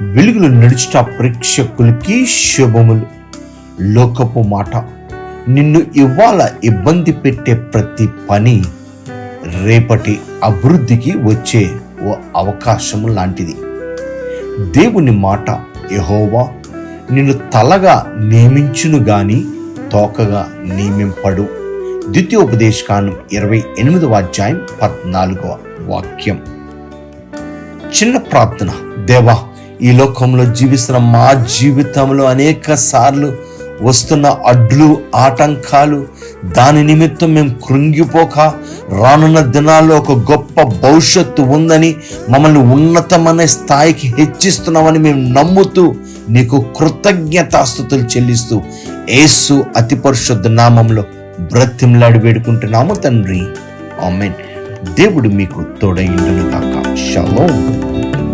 వెలుగులు నడుచుట ప్రేక్షకులకి శుభములు. లోకపు మాట నిన్ను ఇవాళ ఇబ్బంది పెట్టే ప్రతి పని రేపటి అభివృద్ధికి వచ్చే ఓ అవకాశం లాంటిది. దేవుని మాట, యెహోవా నిన్ను తలగా నియమించును గాని తోకగా నియమింపడు. ద్వితీయోపదేశకాండం 28వ అధ్యాయం 14వ వాక్యం. చిన్న ప్రార్థన. దేవా, ఈ లోకంలో జీవిస్తున్న మా జీవితంలో అనేక సార్లు వస్తున్న అడ్లు, ఆటంకాలు, దాని నిమిత్తం మేము కృంగిపోక రానున్న దినాల్లో ఒక గొప్ప భవిష్యత్తు ఉందని, మమ్మల్ని ఉన్నతమైన స్థాయికి హెచ్చిస్తున్నామని మేము నమ్ముతూ నీకు కృతజ్ఞతాస్తుతులు చెల్లిస్తూ యేసు అతి పరిశుద్ధ నామంలో బ్రతిమలాడి వేడుకుంటున్నాము తండ్రి. ఆమేన్. దేవుడు మీకు తోడైండును గాక. షలోమ్.